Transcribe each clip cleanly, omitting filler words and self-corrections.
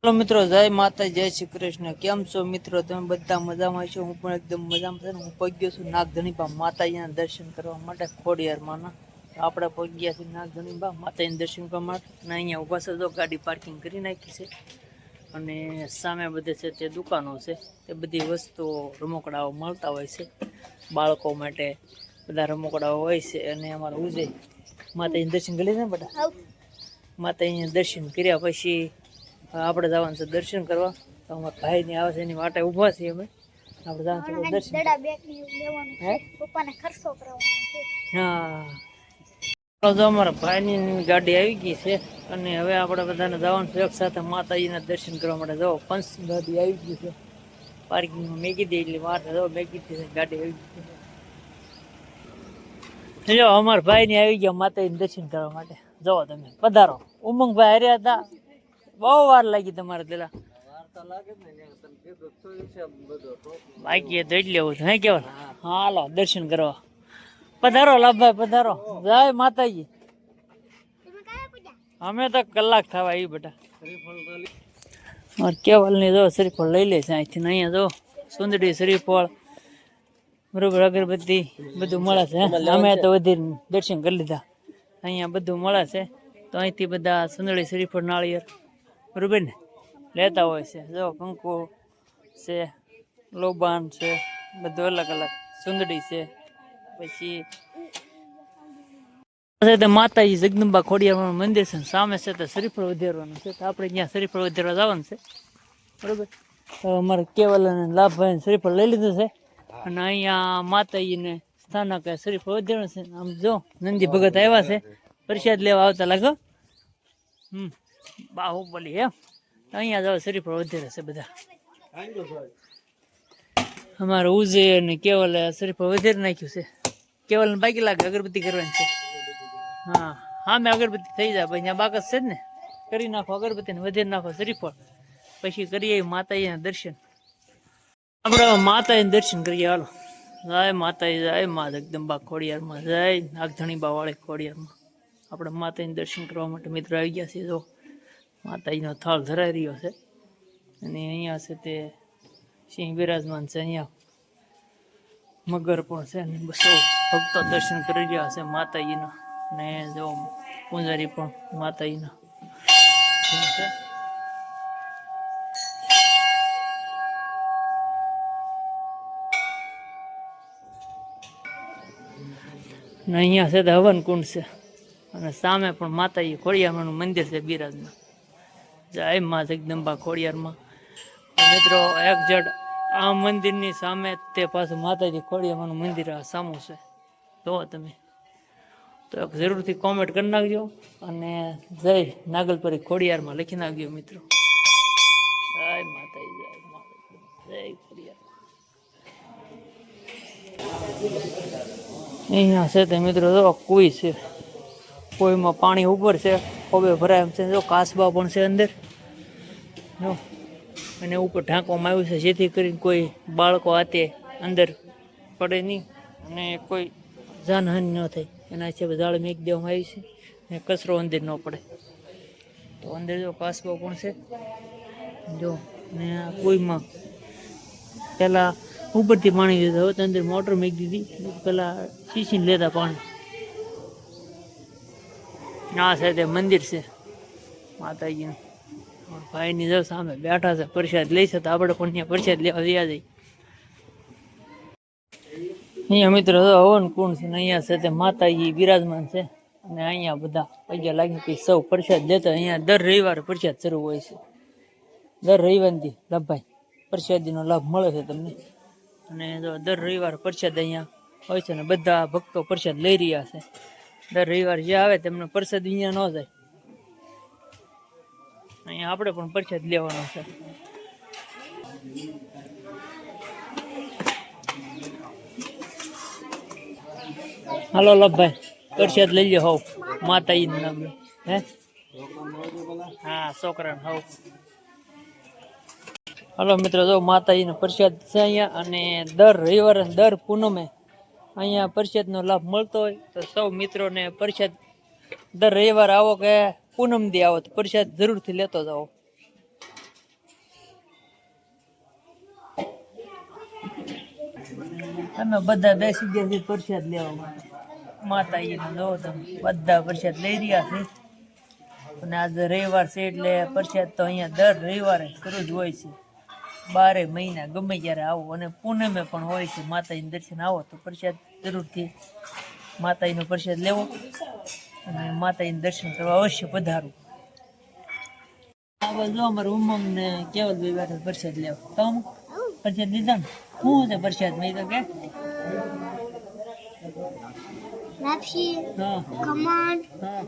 Hello मित्रों, जय माता, जय श्री कृष्ण। केम छो मित्रों? તમે બધા મજામાં છો? હું પણ એકદમ મજામાં છું। હું પહોંચ્યો છું નાગધણીબા માતાજીના દર્શન કરવા માટે ખોડિયારમાંના। આપણે પહોંચ્યા છીએ નાગધણીબા માતાજીના દર્શન કરવા માટે અને અહીંયા ઊભા છે, તો ગાડી પાર્કિંગ કરી નાખી છે અને સામે બધે છે તે દુકાનો છે, તે બધી વસ્તુઓ રમકડાઓ મળતા હોય છે બાળકો માટે, બધા રમકડાઓ હોય છે। અને અમારા ઉજય માતાજીના દર્શન કરી લીધા ને બેટા? માતાજીના દર્શન કર્યા પછી આપણે જવાનું છે દર્શન કરવા। તો અમારા ભાઈ ની આવે છે એની વાટે ઊભા છીએ અમે। આપણે જવાનું છે દર્શન હા, તો અમારા ભાઈની ગાડી આવી ગઈ છે અને હવે આપણે બધાને જવાનું છે એક સાથે માતાજીના દર્શન કરવા માટે। જો પંચ ગાડી આવી ગઈ છે પાર્કિંગમાં મેકી દે એટલે વાટ જો મેકી દીધી ગાડી આવી ગઈ। જો અમારા ભાઈ ની આવી ગયા માતાજીના દર્શન કરવા માટે। જો તમે પધારો। ઉમંગભાઈ હાર્યા હતા, બહુ વાર લાગી તમારે પેલા બાકી દઈ લેવું છે હે કેવલ? હાલો દર્શન કરવા પધારો લાભભાઈ, પધારો। જય માતાજી। અમે તો કલાક થવા આવી બેટા। કેવલ ની જો શ્રીફળ લઈ લે છે અહીંથી। અહીંયા જો સુંદડી શ્રીફળ બરોબર, અગરબત્તી બધું મળે છે। અમે તો વધી દર્શન કરી લીધા, અહીંયા બધું મળે છે। તો અહીંથી બધા સુંદડી શ્રીફળ નાળિયેર બરોબર ને લેતા હોય છે। જો કંકુ છે, લોબાન છે, બધું અલગ અલગ સુંદડી છે। પછી માતાજી જગદંબા ખોડિયાર મંદિર છે, સામે છે તો શ્રીફળ વધારવાનું છે, તો આપણે ત્યાં શ્રીફળ વધારવા જવાનું છે બરોબર। તો અમારે કેવલ અને લાભભાઈ શ્રીફળ લઈ લીધું છે અને અહીંયા માતાજીને સ્થાનક શ્રીફળ વધારવાનું છે। આમ જો નંદી ભગત આવ્યા છે પ્રસાદ લેવા આવતા લાગો। બાહુબલી એમ અહીંયા જાવ શ્રીફળ વધારે છે બધા। અમારે ઉજે અને કેવલ શ્રીફળ વધારી નાખ્યું છે। કેવલ ને બાકી લાગે અગરબત્તી કરવાની છે। હા હા, મેં અગરબત્તી થઈ જાય ભાઈ, ત્યાં બાકસ છે જ ને, કરી નાખો અગરબત્તી ને વધારી નાખો શ્રીફળ, પછી કરીએ માતાજીના દર્શન। આપણે માતાજીના દર્શન કરીએ હાલો। જય માતાજી, જય મા જગદંબા ખોડિયારમાં, જય નાગધણીબા વાળી ખોડિયારમાં। આપણે માતાજીના દર્શન કરવા માટે મિત્રો આવી ગયા છીએ। જો માતાજીનો થાળ ધરાઈ રહ્યો છે અને અહીંયા છે તે સિંહ બિરાજમાન છે, અહીંયા મગર પણ છે અને બસો ભક્તો દર્શન કરી રહ્યા છે માતાજીના। ને જો પૂજારી પણ માતાજીના છે। ને અહીંયા છે તો હવન કુંડ છે અને સામે પણ માતાજી ખોડિયારમાંનું મંદિર છે બિરાજમાં। જય મા જગદંબા ખોડિયારમાં મિત્રો, એક જડ આ મંદિરની સામે તે પાછું માતાજી ખોડિયારમાંનું મંદિર આ સામું છે। તો તમે તો જરૂરથી કોમેન્ટ કરી નાખજો અને જય નાગલપરી ખોડિયારમાં લખી નાખજો મિત્રો। જય માતાજી, જય માતાજી, જય ખોડિયાર। અહીંયા છે તે મિત્રો જો કુઈ છે, કોઈમાં પાણી ઉપર છે, ખોબે ભરાય એમ છે। જો કાસબા પણ છે અંદર જો, અને ઉપર ઢાંકવામાં આવ્યું છે જેથી કરીને કોઈ બાળકો આતે અંદર પડે નહીં અને કોઈ જાનહાનિ ન થાય એના છે જાળ મેક દેવામાં આવી છે અને કચરો અંદર ન પડે। તો અંદર જો કાસબા પણ છે જો, ને કોઈમાં પેલા ઉપરથી પાણી લેતા, હવે તો અંદર મોટર મૂકી દીધી, પેલા શીશીને લેતા પાણી। આ છે તે મંદિર છે માતાજીનું। ભાઈની જો સામે બેઠા છે, પ્રસાદ લઈ છે, તો આપણે પણ ત્યાં પ્રસાદ લેવા રહ્યા જઈએ। અહીંયા મિત્રો હવન કુંડ છે ને અહીંયા છે તે માતાજી બિરાજમાન છે અને અહીંયા બધા પગે લાગી પછી સૌ પ્રસાદ લેતા। અહીંયા દર રવિવારે પ્રસાદ શરૂ હોય છે, દર રવિવારથી લાભભાઈ પ્રસાદીનો લાભ મળે છે તમને। અને જો દર રવિવારે પ્રસાદ અહીંયા હોય છે ને બધા ભક્તો પ્રસાદ લઈ રહ્યા છે। દર રવિવાર જે આવે તેમને પ્રસાદ અહીંયા ન જાય, અહીંયા આપણે પણ પ્રસાદ લેવાનો છે। હાલો લભભાઈ પ્રસાદ લઈ લો હોવ માતાજીનું નામ હે? હા છોકરાને હોવ। હાલો મિત્રો, જો માતાજીનો પ્રસાદ છે અહીંયા અને દર રવિવારે દર પૂનમે અહીંયા પ્રસાદનો લાભ મળતો હોય તો સૌ મિત્રોને પ્રસાદ દર રવિવાર આવો કે પૂનમ દી આવો તો પ્રસાદ જરૂરથી લેતો જાઓ। અમે બધા બેસી ગયા છીએ પ્રસાદ લેવા માટે માતાજીને જો તમે બધા પ્રસાદ લઈ રહ્યા છે અને આજે રવિવાર છે એટલે પ્રસાદ તો અહીંયા દર રવિવારે શરૂ જ હોય છે 12 મહિના ગમે ત્યારે આવો અને પૂનમે પણ હોય છે માતાજીના દર્શન આવો તો પ્રસાદ જરૂરથી માતાજીનો પ્રસાદ લેવો અને માતાજીના દર્શન કરવા અવશ્ય પધારવું આ બાજુ અમારે ઉમંગ ને કેવલભાઈ બેઠા પ્રસાદ લેવા તો પ્રસાદ લીધા ને શું છે પ્રસાદ મેં તો કે લાપસી હા ખમણ હા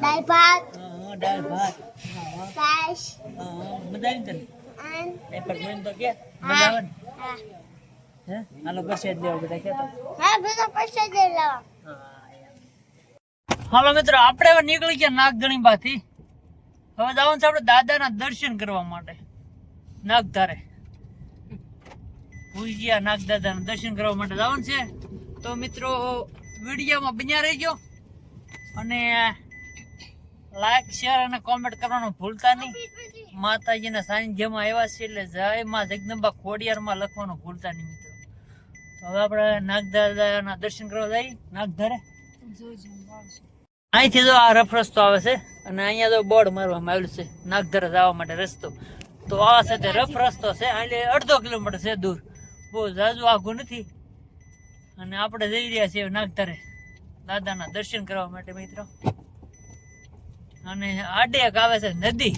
દાળ ભાત હા દાળ ભાત છાશ હા બધા આવી તને અને પેપર જોઈને તો કે બધા આવે ને હા હે હાલો પ્રસાદ લેવા બધા કહેતા હા બધા પૈસા દે લાવ હાલો મિત્રો આપણે હવે નીકળી ગયા નાગધણી બાથી હવે જવાનું છે આપણે દાદાના દર્શન કરવા માટે નાગધારે ભૂઈ ગયા નાગદાદાના દર્શન કરવા માટે જવાનું છે તો મિત્રો વિડીયોમાં બન્યા રહેજો અને લાઈક શેર અને કોમેન્ટ કરવાનું ભૂલતા નહીં માતાજીના સાનિધ્યમાં આવ્યા છે એટલે જય માં જગદંબા ખોડિયારમાં લખવાનું ભૂલતા નહીં મિત્રો તો હવે આપણે નાગદાદાના દર્શન કરવા જઈએ નાગધારે અહીંથી જો આ રફ રસ્તો આવે છે અને અહીંયા તો બોર્ડ મારવામાં આવેલું છે નાગધર જવા માટે રસ્તો તો આ છે તે રફ રસ્તો છે એટલે 1.5 કિલોમીટર છે દૂર બહુ ઝાઝું આઘું નથી અને આપણે જઈ રહ્યા છીએ નાગધરે દાદાના દર્શન કરવા માટે મિત્રો અને આડે એક આવે છે નદી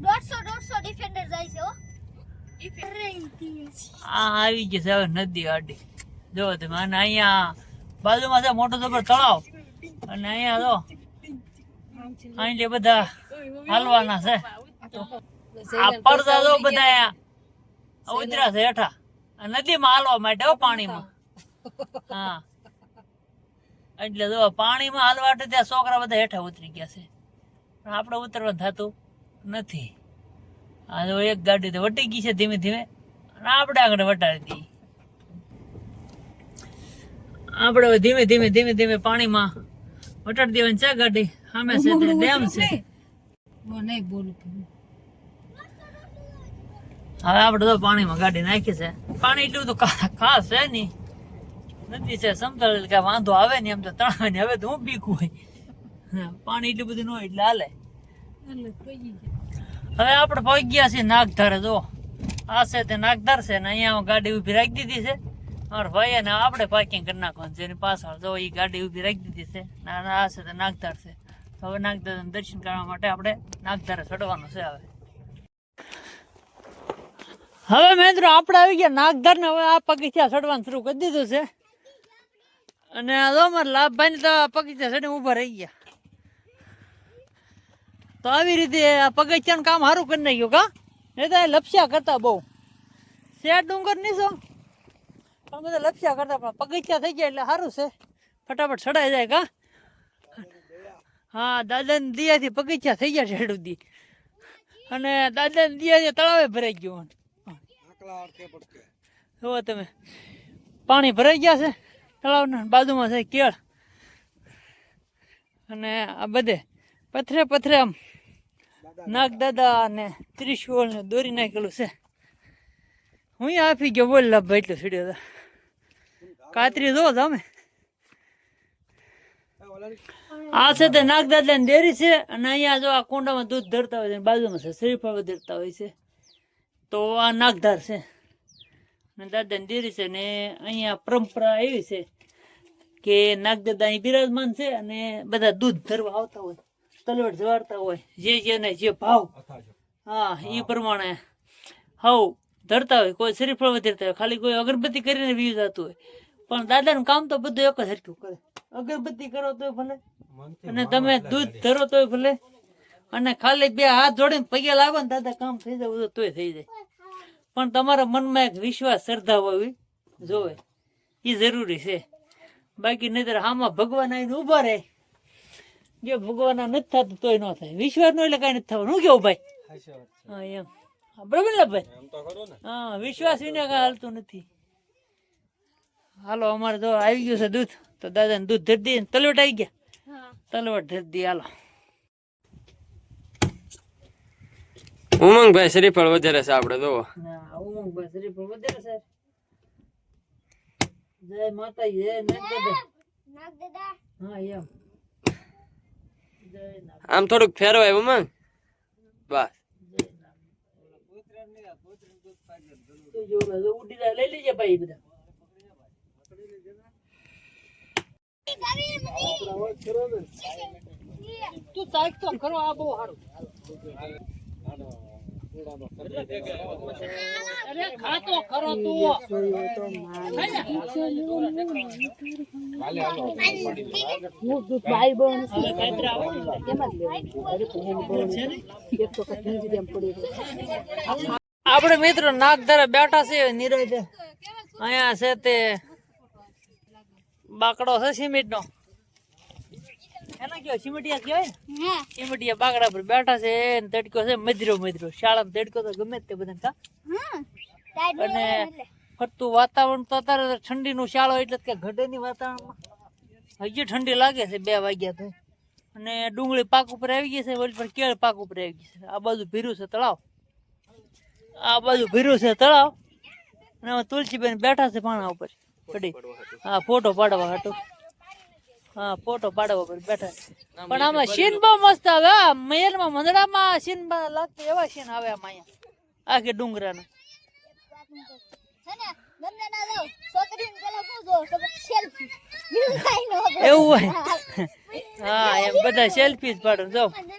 150 ડિફેન્ડર જાય છે હો આ આવી ગઈ છે હવે નદી આડી જો તમે અને અહીંયા બાજુમાં છે મોટો જબર તળાવ અને અહીંયા જો અહીં બધા હાલવાના છે આ પડદા જો બધા ઉતર્યા છે હેઠા નદીમાં હાલવા માટે હો પાણીમાં હા એટલે જો પાણીમાં હાલવા માટે ત્યાં છોકરા બધા હેઠા ઉતરી ગયા છે પણ આપણે ઉતરવા થતું નથી આ જો એક ગાડી તો વટી ગઈ છે ધીમે ધીમે અને આપણે આગળ વટાડી દઈએ આપણે ધીમે ધીમે ધીમે ધીમે પાણીમાં વટાડી દેવાની છે ગાડી સામે છે તે ડેમ છે હવે આપણે તો પાણીમાં ગાડી નાખી છે પાણી એટલું બધું ખાસ છે નહીં નથી છે સમતળ કે વાંધો આવે ને એમ તો તણાવે ને હવે તો હું બીકું હોય પાણી એટલું બધું ન હોય એટલે હાલે હવે આપણે પહોંચી ગયા છીએ નાગધારે જો આ છે તે નાગધાર છે ને અહીંયા ગાડી ઊભી રાખી દીધી છે અમારા ભાઈ ને આપણે પાર્કિંગ કરી નાખવાનું છે એની પાછળ જો એ ગાડી ઊભી રાખી દીધી છે આ છે તે નાગધાર છે હવે નાગધાર દર્શન કરવા માટે આપણે નાગધારે ચડવાનું છે હવે મિત્રો આપણે આવી ગયા નાગધાર ને હવે આ પગથિયા ચડવાનું શરૂ કરી દીધું છે અને અમારા લાભભાઈ ને તો પગથિયા ચડી ઉભા રહી ગયા તો આવી રીતે આ પગથિયાનું કામ સારું કરી નાખ્યું કા નહીં તો લપસ્યા કરતા બહુ શેર ડુંગર નહીં છો પણ બધા લપસ્યા કરતા પણ પગથિયા થઈ ગયા એટલે સારું છે ફટાફટ ચડાઈ જાય કા હા દાદાની દિયાથી પગથિયા થઈ ગયા છે દી અને દાદાની દિયાથી તળાવે ભરાઈ ગયું જુઓ તમે પાણી ભરાઈ ગયા છે તળાવના બાજુમાં છે કેળ અને આ બધે પથરે પથરે આમ નાગદાદા અને ત્રિશુળ ને દોરી નાખેલું છે હું આપી ગયો બોલ લાભ એટલું સીડ્યો હતો કાતરી જો તમે આ છે તે નાગદાદા ની ડેરી છે અને અહીંયા જો આ કુંડામાં દૂધ ધરતા હોય બાજુમાં છે શ્રીફળ ધરતા હોય છે તો આ નાગધાર છે અને દાદાની ડેરી છે ને અહીંયા પરંપરા એવી છે કે નાગદાદા અહીં બિરાજમાન છે અને બધા દૂધ ધરવા આવતા હોય તલવટ જવાડતા હોય જેને જે ભાવ હા એ પ્રમાણે હવ ધરતા હોય કોઈ શ્રીફળ વધરતા હોય ખાલી કોઈ અગરબત્તી કરીને વી જતું હોય પણ દાદાનું કામ તો બધું એક જ હરખ્યું કરે અગરબત્તી કરો તોય ભલે અને તમે દૂધ ધરો તોય ભલે અને ખાલી બે હાથ જોડીને પગે લાગો ને દાદા કામ થઈ જાય તોય થઈ જાય પણ તમારા મનમાં એક વિશ્વાસ શ્રદ્ધા હોવી જોવે એ જરૂરી છે બાકી નહીતર આમાં ભગવાન આવીને ઉભા રહે જો ભગવાન નથી થતું તોય ન થાય વિશ્વાસ નો એટલે કઈ નથી થવાનું હું કેવું ભાઈ હા એમ બરાબર ને ભાઈ હા વિશ્વાસ વિના કઈ હાલતું નથી હાલો અમારે તો આવી ગયું છે દૂધ તો દાદા ને દૂધ ધરી દઈએ તલવટ આવી ગયા તલવટ ધરી દઈએ હાલો ઉમંગભાઈ શ્રીફળ વધારે છે આપણે જોવો ઉમંગભાઈ શ્રીફળ વધારે છે જય માતાજી જય નાગ દાદા નાગ દાદા હા એમ જય નાગ આમ થોડુંક ફેરવાય ઉમંગ બસ તો જો ઉડી જાય લઈ લેજે ભાઈ બધા તું સાઈડ તો કરો આ બહુ સારું અરે ખાતો ખરો તું આપણે મિત્રો નાગધરા બેઠા છે નીરજ અહીંયા છે તે બાકડો છે સિમેન્ટ નો એના કયો સિમેન્ટિયા કહેવાય ને હા સિમેન્ટિયા બાકડા પર બેઠા છે ને તડકો છે મધરો શાળામાં તડકો તો ગમે તે બધા કા હા ટાઈડ અને ફરતું વાતાવરણ તો અત્યારે ઠંડીનું શાળો એટલે કે ઘટેની વાતાવરણમાં હજી ઠંડી લાગે છે 2 વાગ્યા તો અને ડુંગળી પાક ઉપર આવી ગઈ છે વળી પર કેળ પાક ઉપર આવી ગઈ છે આ બાજુ ભીરું છે તળાવ આ બાજુ ભીરું છે તળાવ અને આમાં તુલસીબેન બેઠા છે પાણા ઉપર કડી હા ફોટો પાડવા હાટો હા ફોટો પાડવા પર બેઠા છે પણ આમાં સીન બહુ મસ્ત આવે હા મયરમાં મંદડામાં સીન લાગતું એવા સીન આવે આમાં અહીંયા આખી ડુંગરાના હે ને ગમે ના જાવ છોકરીને પેલા પૂછો તો સેલ્ફી બીજું કાઈ ન હોય એવું હોય હા એમ બધા સેલ્ફી જ પાડો જો અને